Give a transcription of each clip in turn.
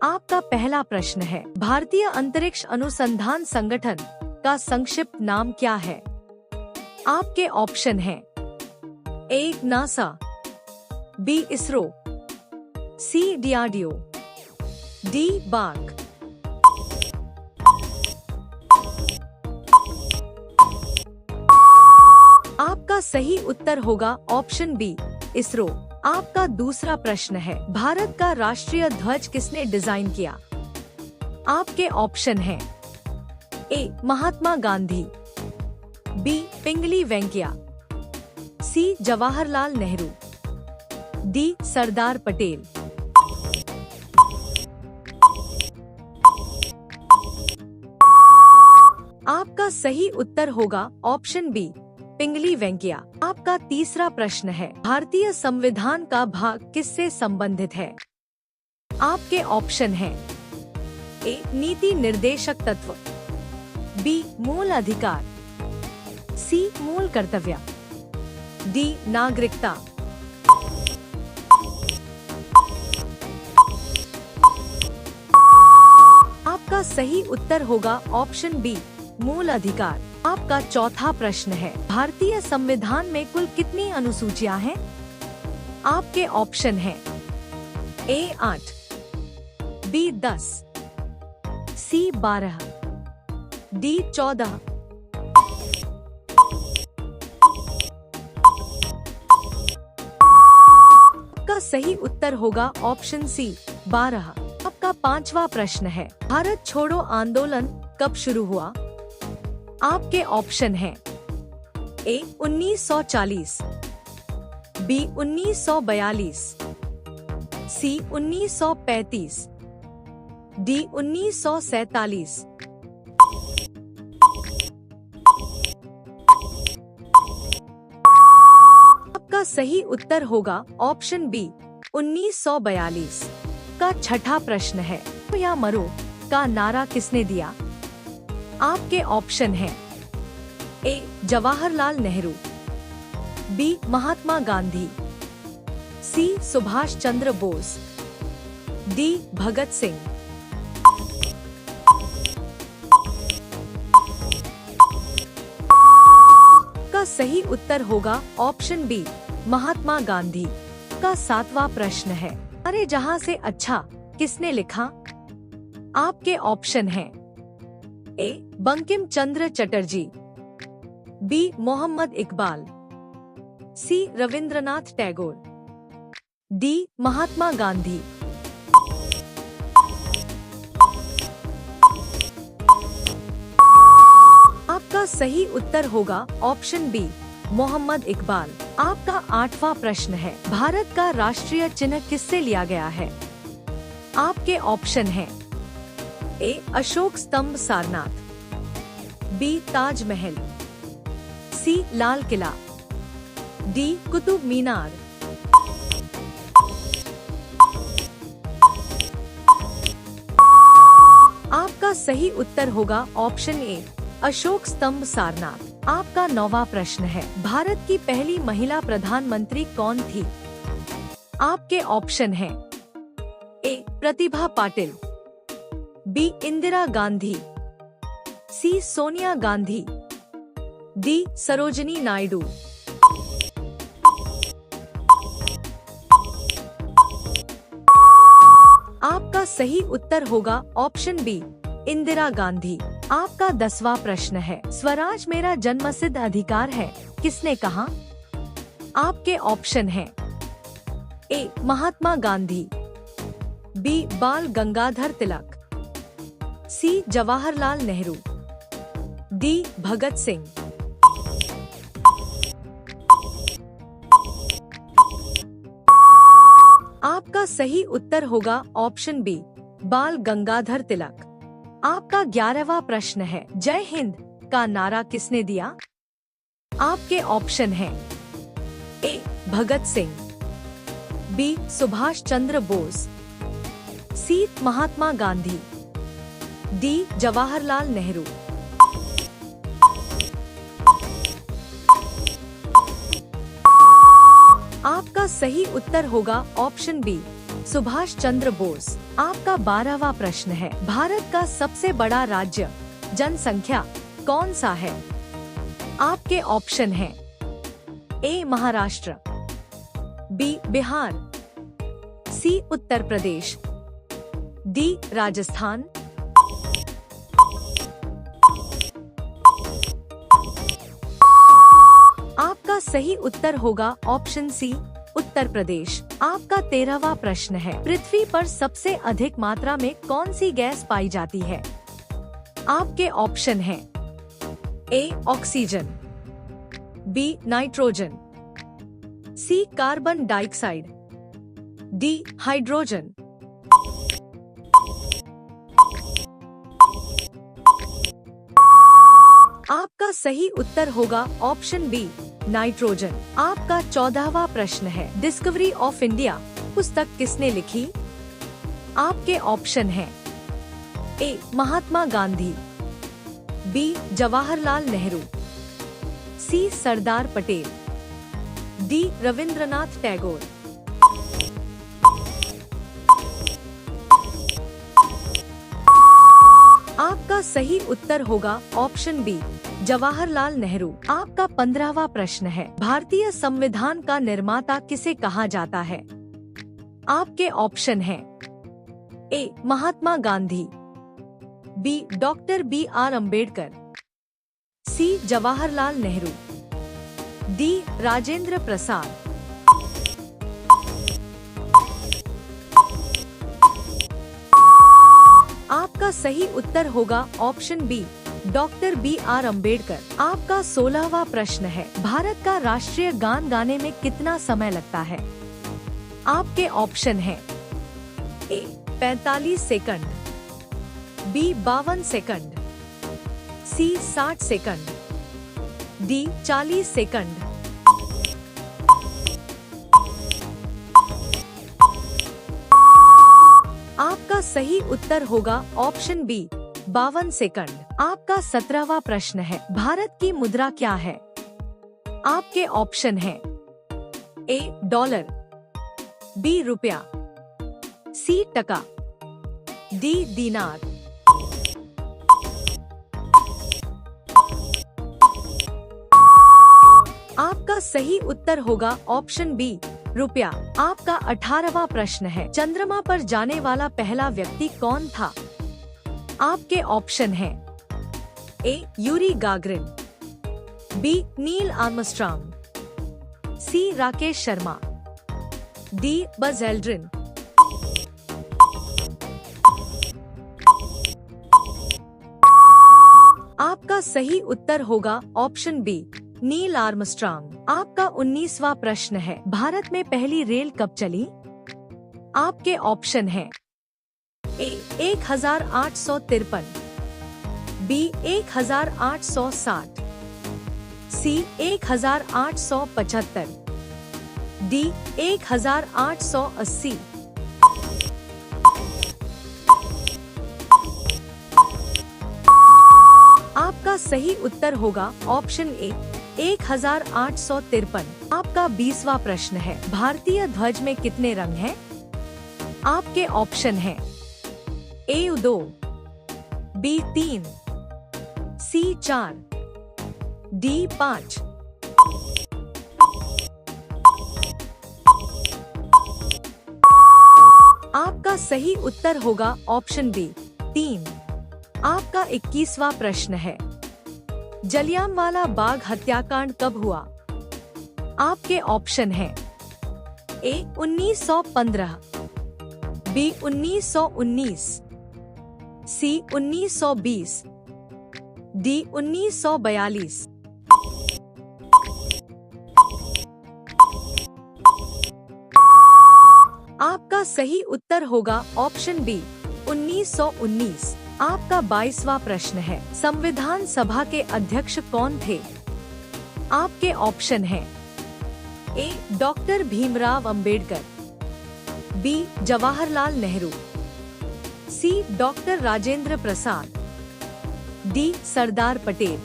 आपका पहला प्रश्न है, भारतीय अंतरिक्ष अनुसंधान संगठन का संक्षिप्त नाम क्या है? आपके ऑप्शन हैं A NASA, B ISRO, C DRDO, D BARC. आपका सही उत्तर होगा ऑप्शन बी इसरो। आपका दूसरा प्रश्न है, भारत का राष्ट्रीय ध्वज किसने डिजाइन किया? आपके ऑप्शन हैं A Mahatma Gandhi, B Pingali Venkaiah, C Jawaharlal Nehru, D Sardar Patel. आपका सही उत्तर होगा ऑप्शन बी पिंगली वेंकैया। आपका तीसरा प्रश्न है, भारतीय संविधान का भाग किससे संबंधित है? आपके ऑप्शन हैं ए नीति निर्देशक तत्व, बी मूल अधिकार, सी मूल कर्तव्य, डी नागरिकता। आपका सही उत्तर होगा ऑप्शन बी मूल अधिकार। आपका चौथा प्रश्न है, भारतीय संविधान में कुल कितनी अनुसूचियां हैं? आपके ऑप्शन हैं ए 8, बी 10, सी 12, डी 14। आपका सही उत्तर होगा ऑप्शन सी 12। आपका पांचवा प्रश्न है, भारत छोड़ो आंदोलन कब शुरू हुआ? आपके ऑप्शन हैं ए 1940, बी 1942, सी 1935, डी 1947। आपका सही उत्तर होगा ऑप्शन बी 1942। का छठा प्रश्न है, या मरो का नारा किसने दिया? आपके ऑप्शन हैं ए जवाहरलाल नेहरू, बी महात्मा गांधी, सी सुभाष चंद्र बोस, डी भगत सिंह। का सही उत्तर होगा ऑप्शन बी महात्मा गांधी। का सातवां प्रश्न है, अरे जहां से अच्छा किसने लिखा? आपके ऑप्शन हैं ए बंकिम चंद्र चटर्जी, बी मोहम्मद इकबाल, सी रविंद्रनाथ टैगोर, डी महात्मा गांधी। आपका सही उत्तर होगा ऑप्शन बी मोहम्मद इकबाल। आपका आठवां प्रश्न है, भारत का राष्ट्रीय चिन्ह किससे लिया गया है? आपके ऑप्शन हैं ए अशोक स्तंभ सारनाथ, बी ताजमहल, सी लाल किला, डी कुतुब मीनार। आपका सही उत्तर होगा ऑप्शन ए अशोक स्तंभ सारनाथ। आपका नौवां प्रश्न है, भारत की पहली महिला प्रधानमंत्री कौन थी? आपके ऑप्शन हैं ए प्रतिभा पाटिल, बी इंदिरा गांधी, सी सोनिया गांधी, डी सरोजिनी नायडू। आपका सही उत्तर होगा ऑप्शन बी इंदिरा गांधी। आपका 10वां प्रश्न है, स्वराज मेरा जन्मसिद्ध अधिकार है किसने कहा? आपके ऑप्शन हैं ए महात्मा गांधी, बी बाल गंगाधर तिलक, सी जवाहरलाल नेहरू, डी भगत सिंह। आपका सही उत्तर होगा ऑप्शन बी बाल गंगाधर तिलक। आपका 11वां प्रश्न है, जय हिंद का नारा किसने दिया? आपके ऑप्शन हैं ए भगत सिंह, बी सुभाष चंद्र बोस, सी महात्मा गांधी, डी जवाहरलाल नेहरू। आपका सही उत्तर होगा ऑप्शन बी सुभाष चंद्र बोस। आपका 12वां प्रश्न है, भारत का सबसे बड़ा राज्य जनसंख्या कौन सा है? आपके ऑप्शन हैं ए महाराष्ट्र, बी बिहार, सी उत्तर प्रदेश, डी राजस्थान। आपका सही उत्तर होगा ऑप्शन सी उत्तर प्रदेश। आपका 13वां प्रश्न है, पृथ्वी पर सबसे अधिक मात्रा में कौन सी गैस पाई जाती है? आपके ऑप्शन हैं A oxygen, B nitrogen, C carbon dioxide, D hydrogen. आपका सही उत्तर होगा ऑप्शन बी नाइट्रोजन। आपका 14वां प्रश्न है, डिस्कवरी ऑफ इंडिया पुस्तक किसने लिखी? आपके ऑप्शन हैं A Mahatma Gandhi, B Jawaharlal Nehru, C Sardar Patel, D Rabindranath Tagore. आपका सही उत्तर होगा ऑप्शन बी जवाहरलाल नेहरू। आपका 15वां प्रश्न है, भारतीय संविधान का निर्माता किसे कहा जाता है? आपके ऑप्शन हैं A Mahatma Gandhi, B doctor B R Ambedkar, C Jawaharlal Nehru, D Rajendra Prasad. आपका सही उत्तर होगा option B doctor B R Ambedkar. आपका 16वां प्रश्न है, भारत का राष्ट्रीय गान गाने में कितना समय लगता है? आपके ऑप्शन हैं ए 45 सेकंड, बी 52 सेकंड, सी 60 सेकंड, डी 40 सेकंड। आपका सही उत्तर होगा ऑप्शन बी 52 सेकंड। आपका 17वां प्रश्न है, भारत की मुद्रा क्या है? आपके ऑप्शन हैं ए डॉलर, बी रुपया, सी टका, डी दीनार। आपका सही उत्तर होगा ऑप्शन बी रुपया। आपका 18वां प्रश्न है, चंद्रमा पर जाने वाला पहला व्यक्ति कौन था? आपके ऑप्शन हैं A Yuri Gagarin, B Neil Armstrong, C Rakesh Sharma, D Buzz Aldrin. आपका सही उत्तर होगा ऑप्शन बी नील आर्मस्ट्रांग। आपका 19वां प्रश्न है, भारत में पहली रेल कब चली? आपके ऑप्शन हैं ए 1853, बी 1860, सी 1875, डी 1880। आपका सही उत्तर होगा ऑप्शन ए 1853। आपका 20वां प्रश्न है, भारतीय ध्वज में कितने रंग हैं? आपके ऑप्शन हैं ए 2, बी 3, सी 4, डी 5। आपका सही उत्तर होगा ऑप्शन बी 3। आपका 21वां प्रश्न है, जलियांवाला बाग हत्याकांड कब हुआ? आपके ऑप्शन हैं ए 1915, बी 1919, सी 1920, डी 1942। आपका सही उत्तर होगा ऑप्शन बी 1919। आपका 22वां प्रश्न है, संविधान सभा के अध्यक्ष कौन थे? आपके ऑप्शन हैं ए डॉक्टर भीमराव अंबेडकर, बी जवाहरलाल नेहरू, सी डॉक्टर राजेंद्र प्रसाद, डी सरदार पटेल।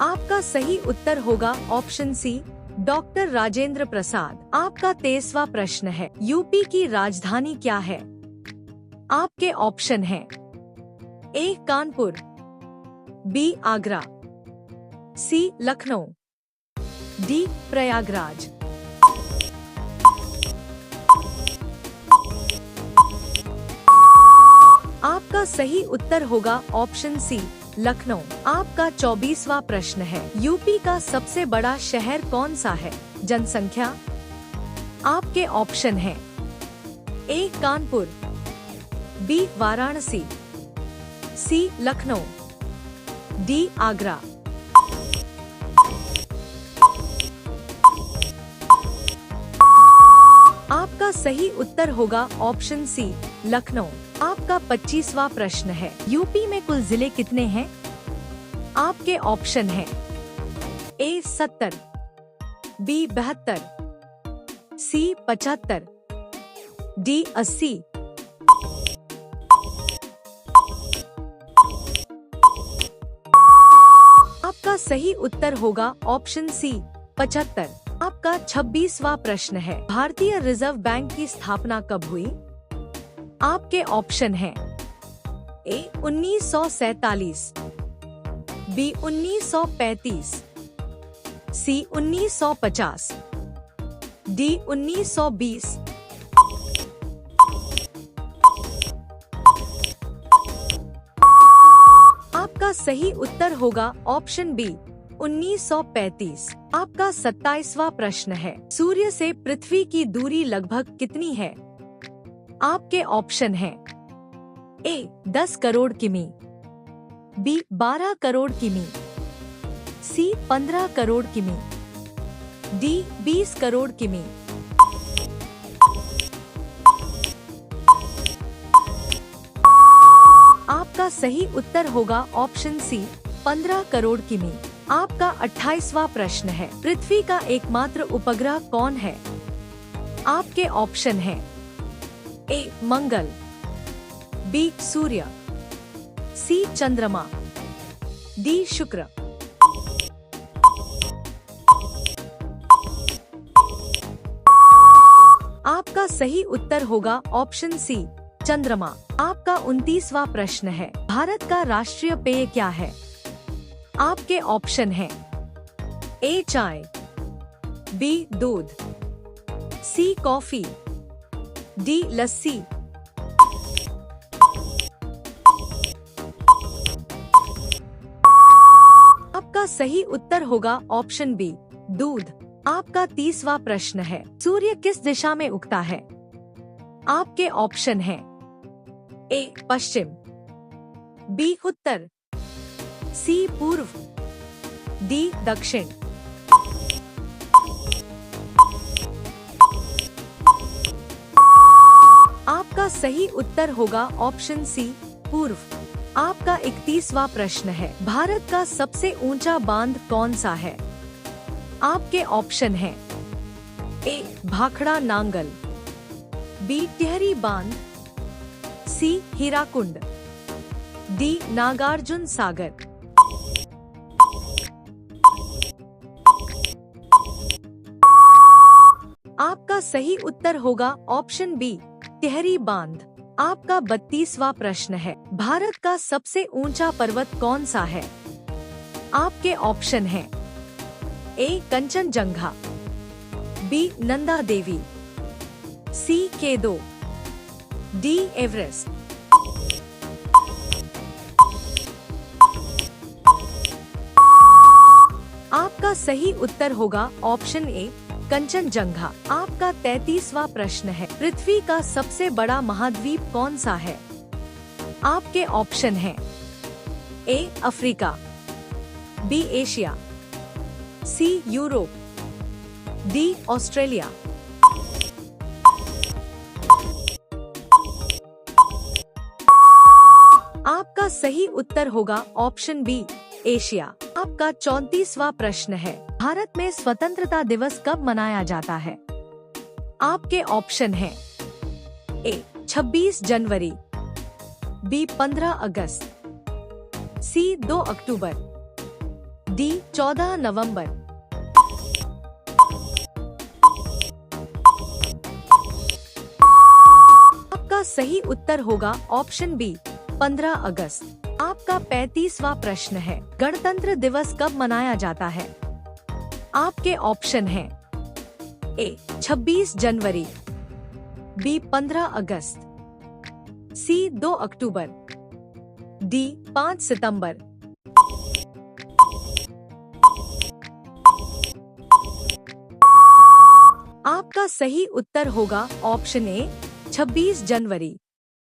आपका सही उत्तर होगा option C doctor Rajendra Prasad. आपका 23वां प्रश्न है, यूपी की राजधानी क्या है? आपके ऑप्शन हैं ए कानपुर, बी आगरा, सी लखनऊ, डी प्रयागराज। आपका सही उत्तर होगा ऑप्शन सी लखनऊ। आपका 24वां प्रश्न है, यूपी का सबसे बड़ा शहर कौन सा है? जनसंख्या। आपके ऑप्शन हैं ए कानपुर, बी वाराणसी, सी लखनऊ, डी आगरा। आपका सही उत्तर होगा ऑप्शन सी लखनऊ। आपका 25वां प्रश्न है, यूपी में कुल जिले कितने हैं? आपके ऑप्शन हैं ए 70, बी 72, सी 75, डी 80। आपका सही उत्तर होगा ऑप्शन सी 75। आपका 26वां प्रश्न है, भारतीय रिजर्व बैंक की स्थापना कब हुई? आपके ऑप्शन हैं ए 1947, बी 1935, सी 1950, डी 1920। आपका सही उत्तर होगा ऑप्शन बी 1935। आपका 27वां प्रश्न है, सूर्य से पृथ्वी की दूरी लगभग कितनी है? आपके ऑप्शन हैं ए 10 करोड़ किमी, बी 12 करोड़ किमी, सी 15 करोड़ किमी, डी 20 करोड़ किमी। आपका सही उत्तर होगा ऑप्शन सी 15 करोड़ किमी। आपका 28वां प्रश्न है, पृथ्वी का एकमात्र उपग्रह कौन है? आपके ऑप्शन हैं ए मंगल, बी सूर्य, सी चंद्रमा, डी शुक्र। आपका सही उत्तर होगा ऑप्शन सी चंद्रमा। आपका 29वां प्रश्न है, भारत का राष्ट्रीय पेय क्या है? आपके ऑप्शन हैं ए चाय, बी दूध, सी कॉफी, डी लस्सी। आपका सही उत्तर होगा ऑप्शन बी दूध। आपका 30वां प्रश्न है, सूर्य किस दिशा में उगता है? आपके ऑप्शन हैं ए पश्चिम, बी उत्तर, सी पूर्व, डी दक्षिण। आपका सही उत्तर होगा ऑप्शन सी पूर्व। आपका 31वां प्रश्न है, भारत का सबसे ऊंचा बांध कौन सा है? आपके ऑप्शन हैं ए भाखड़ा नांगल, बी टिहरी बांध, सी हीराकुंड, डी नागार्जुन सागर। आपका सही उत्तर होगा ऑप्शन बी टिहरी बांध। आपका 32वां प्रश्न है, भारत का सबसे ऊंचा पर्वत कौन सा है? आपके ऑप्शन हैं ए कंचनजंगा, बी नंदा देवी, सी केदो, डी एवरेस्ट। आपका सही उत्तर होगा ऑप्शन ए कंचनजंगा। आपका 33वां प्रश्न है, पृथ्वी का सबसे बड़ा महाद्वीप कौन सा है? आपके ऑप्शन हैं A Africa, B Asia, C Europe, D Australia. आपका सही उत्तर होगा ऑप्शन बी एशिया। आपका 34वां प्रश्न है, भारत में स्वतंत्रता दिवस कब मनाया जाता है? आपके ऑप्शन हैं ए 26 जनवरी, बी 15 अगस्त, सी 2 अक्टूबर, डी 14 नवंबर। आपका सही उत्तर होगा ऑप्शन बी 15 अगस्त। आपका 35वां प्रश्न है, गणतंत्र दिवस कब मनाया जाता है? आपके ऑप्शन हैं ए 26 जनवरी, बी 15 अगस्त, सी 2 अक्टूबर, डी 5 सितंबर। आपका सही उत्तर होगा ऑप्शन ए 26 जनवरी।